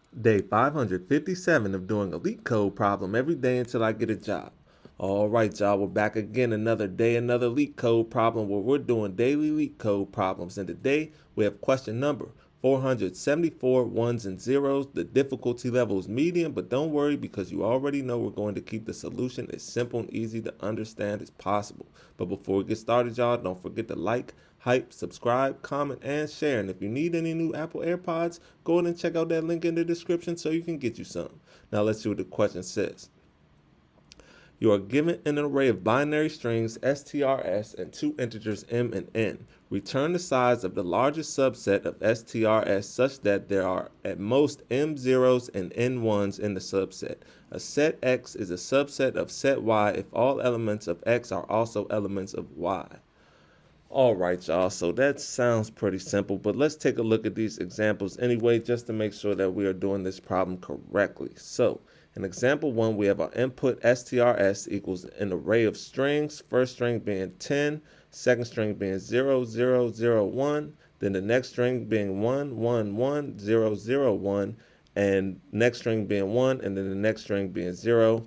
Day 557 of doing a LeetCode problem every day until I get a job. All right, y'all, we're back again another day, another LeetCode problem where we're doing daily LeetCode problems. And today we have question number 474 ones and zeros. The difficulty level is medium, but don't worry because you already know we're going to keep the solution as simple and easy to understand as possible. But before we get started, y'all, don't forget to like, hype, subscribe, comment, and share. And if you need any new Apple AirPods, go ahead and check out that link in the description so you can get you some. Now let's see what the question says. You are given an array of binary strings strs and two integers m and n. Return the size of the largest subset of strs such that there are at most m zeros and n ones in the subset. A set x is a subset of set y if all elements of x are also elements of y. All right, y'all, so that sounds pretty simple, but let's take a look at these examples anyway, just to make sure that we are doing this problem correctly. So in example 1, we have our input strs equals an array of strings, first string being 10, second string being 0, 0, 0, 1, then the next string being 1, 1, 1, 0, 0, 1, and next string being 1, and then the next string being 0.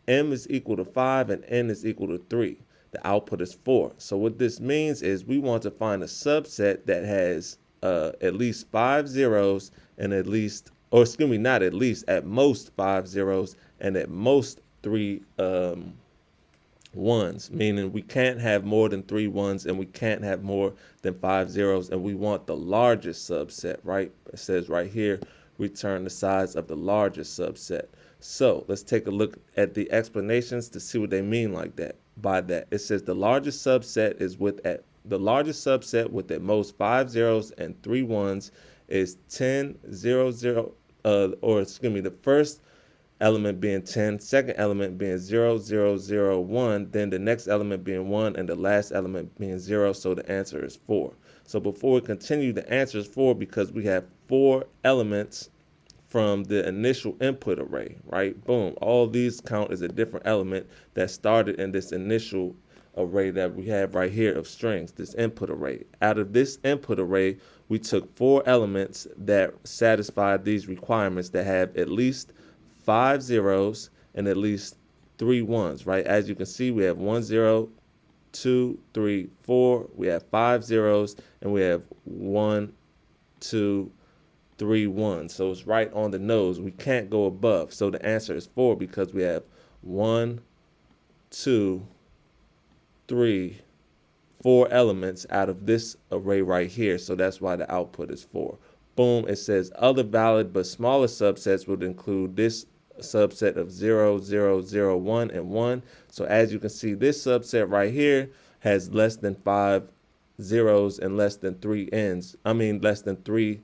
M is equal to 5 and n is equal to 3. The output is 4. So what this means is we want to find a subset that has at least 5 zeros and at least, or excuse me, not at least, at most 5 zeros and at most 3 ones, meaning we can't have more than 3 ones and we can't have more than 5 zeros, and we want the largest subset, right? It says right here, return the size of the largest subset. So let's take a look at the explanations to see what they mean like that. By that, it says the largest subset is with at the largest subset with at most 5 zeros and 3 ones is 10, 0, 0, or excuse me, the first element being 10, second element being 0, 0, 0, 1, then the next element being 1, and the last element being 0, so the answer is 4. So before we continue, the answer is 4 because we have 4 elements from the initial input array, right? Boom. All these count as a different element that started in this initial array that we have right here of strings, this input array. Out of this input array, we took 4 elements that satisfied these requirements that have at least 5 zeros and at least 3 ones, right? As you can see, we have 1 0, 2, 3, 4. We have 5 zeros and we have 1, 2, 3 ones. So it's right on the nose. We can't go above. So the answer is 4 because we have 1, 2, 3, 4 elements out of this array right here. So that's why the output is 4. Boom. It says other valid but smaller subsets would include this subset of 0, 0, 0, 1, and 1. So as you can see, this subset right here has less than 5 zeros and less than 3 ends. Less than 3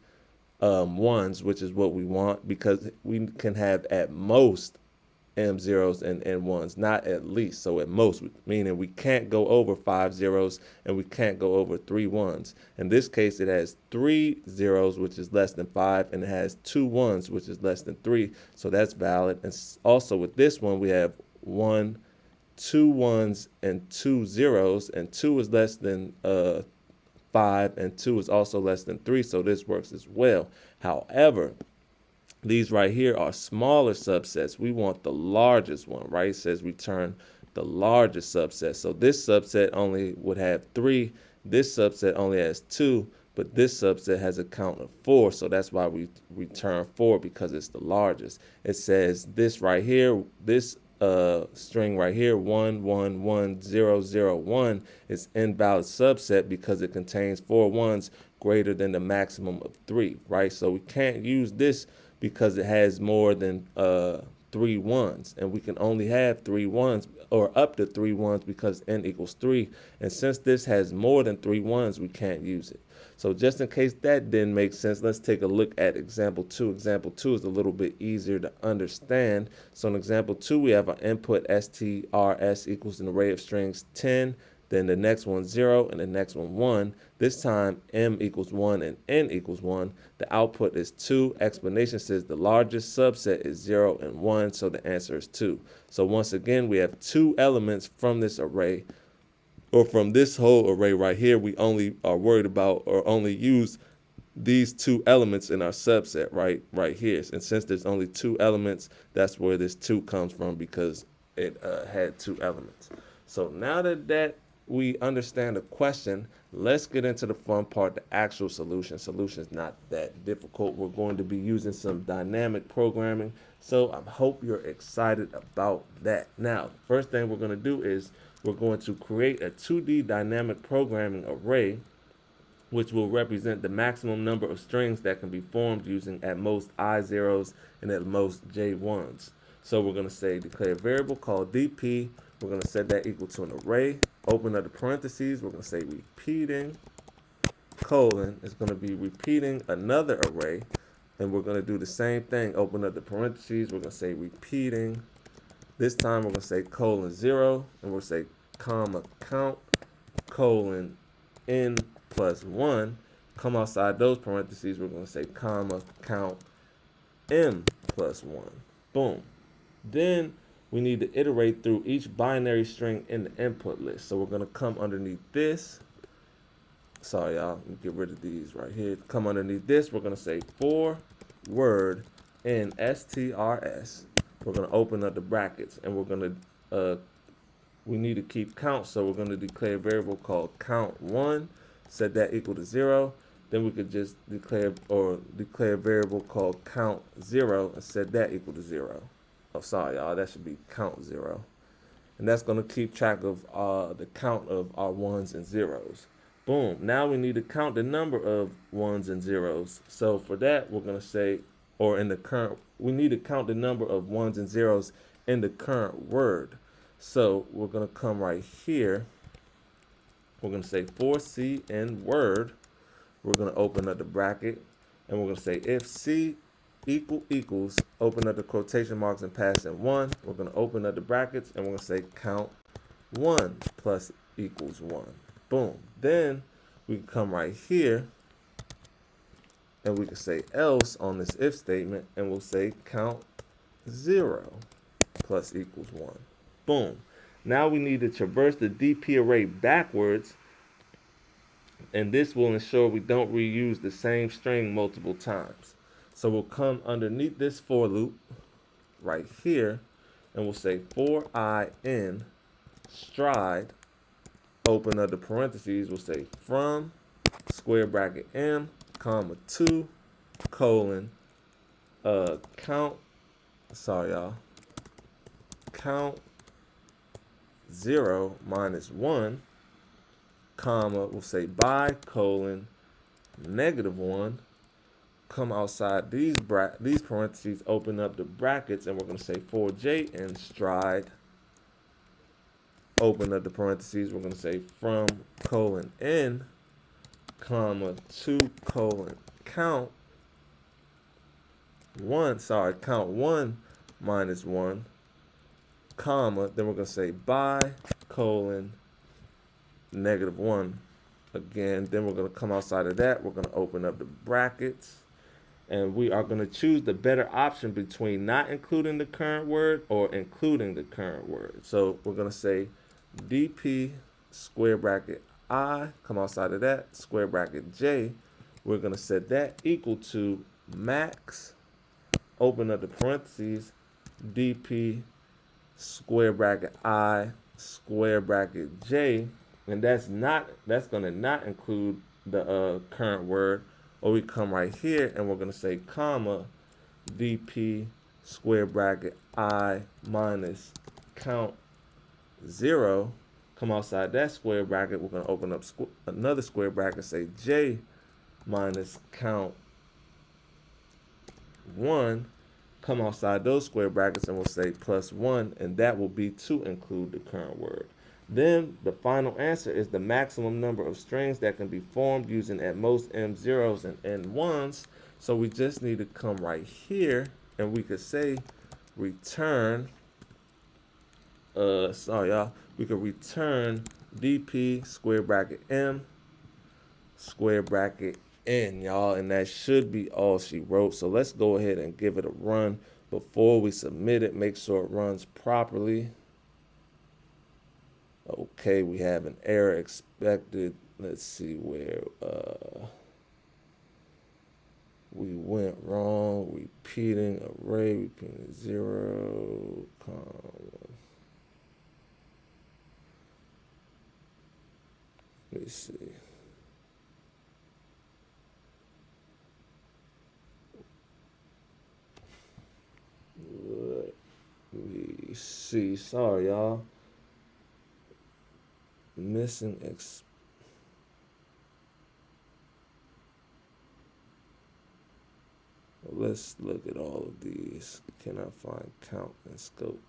ones, which is what we want because we can have at most m zeros and n ones, not at least. So at most, meaning we can't go over 5 zeros and we can't go over 3 ones. In this case, it has 3 zeros, which is less than 5, and it has 2 ones, which is less than 3. So that's valid. And also with this one, we have 1, 2 ones, and 2 zeros, and 2 is less than 5 and 2 is also less than 3, so this works as well. However, these right here are smaller subsets. We want the largest one, right? It says return the largest subset. So this subset only would have 3. This subset only has 2, but this subset has a count of 4. So that's why we return 4 because it's the largest. It says this right here, this string right here, 1, 1, 1, 0, 0, 1 is invalid subset because it contains 4 ones greater than the maximum of 3, right? So we can't use this because it has more than 3 ones, and we can only have 3 ones or up to 3 ones because n equals 3. And since this has more than 3 ones, we can't use it. So just in case that didn't make sense, let's take a look at example 2. Example 2 is a little bit easier to understand. So in example 2, we have our input strs equals an array of strings 10, then the next one 0, and the next one 1. This time m equals 1 and n equals 1. The output is 2. Explanation says the largest subset is 0 and 1, so the answer is 2. So once again, we have 2 elements from this array, or from this whole array right here. We only are worried about or only use these two elements in our subset right here. And since there's only two elements, that's where this 2 comes from, because it had two elements. So now that we understand the question, let's get into the fun part, the actual solution. Solution is not that difficult. We're going to be using some dynamic programming, so I hope you're excited about that. Now, first thing we're going to do is we're going to create a 2D dynamic programming array, which will represent the maximum number of strings that can be formed using at most I zeros and at most J ones. So we're going to say declare a variable called DP. We're going to set that equal to an array. Open up the parentheses. We're going to say repeating colon is going to be repeating another array. And we're going to do the same thing. Open up the parentheses. We're going to say repeating. This time we're going to say colon 0. And we'll say comma count colon n plus 1. Come outside those parentheses. We're going to say comma count m plus 1. Boom. Then we need to iterate through each binary string in the input list. So we're going to come underneath this. Sorry, y'all. Let me get rid of these right here. Come underneath this. We're going to say for word in strs. We're going to open up the brackets, and we're going to we need to keep count. So we're going to declare a variable called count1. Set that equal to 0. Then we could just declare a variable called count0 and set that equal to 0. Oh, sorry, y'all. That should be count0. And that's going to keep track of the count of our ones and zeros. Boom. Now we need to count the number of ones and zeros. So for that, we're going to say, we need to count the number of ones and zeros in the current word. So we're going to come right here. We're going to say for C in word. We're going to open up the bracket, and we're going to say if C equals, open up the quotation marks and pass in 1. We're going to open up the brackets, and we're going to say count 1 plus equals 1. Boom. Then we can come right here, and we can say else on this if statement, and we'll say count 0 plus equals 1. Boom. Now we need to traverse the DP array backwards, and this will ensure we don't reuse the same string multiple times. So we'll come underneath this for loop right here, and we'll say for I in stride, open up the parentheses, we'll say from square bracket m, comma 2, colon, count 0 minus 1, comma, we'll say by colon -1. Come outside these parentheses, open up the brackets, and we're going to say for j in stride, open up the parentheses, we're going to say from colon n, comma 2 colon count 1 minus 1, comma, then we're going to say by colon -1 again. Then we're going to come outside of that. We're going to open up the brackets, and we are going to choose the better option between not including the current word or including the current word. So we're going to say DP square bracket I, come outside of that, square bracket J. We're going to set that equal to max, open up the parentheses, DP square bracket I, square bracket J. And that's going to not include the current word. Or we come right here, and we're going to say comma DP square bracket I minus count 0. Come outside that square bracket. We're going to open up another square bracket, say J minus count 1. Come outside those square brackets, and we'll say plus 1, and that will be to include the current word. Then the final answer is the maximum number of strings that can be formed using at most m zeros and n ones. So we just need to come right here, and we could say return, we could return DP square bracket m square bracket n, y'all, and that should be all she wrote. So let's go ahead and give it a run. Before we submit it, make sure it runs properly. Okay, we have an error expected. Let's see where. We went wrong. Repeating array, repeating 0, comma. Let me see. Let me see. Sorry, y'all. Missing Let's look at all of these. Cannot find count and scope.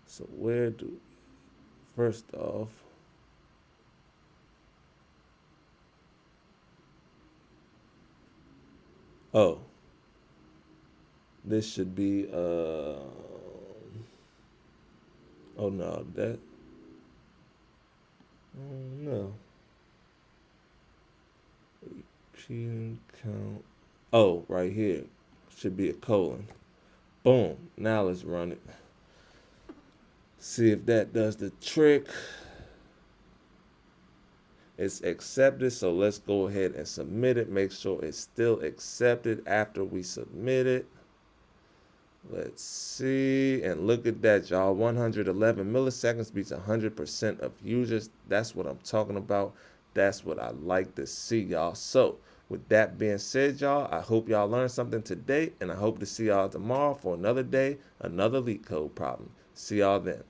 So where do, first off, oh, this should be, oh no, that, oh no. Repeating count. Oh, right here. Should be a colon. Boom. Now let's run it. See if that does the trick. It's accepted, so let's go ahead and submit it. Make sure it's still accepted after we submit it. Let's see, and look at that, y'all. 111 milliseconds beats 100% of users. That's what I'm talking about. That's what I like to see, y'all. So with that being said, y'all, I hope y'all learned something today, and I hope to see y'all tomorrow for another day, another LeetCode problem. See y'all then.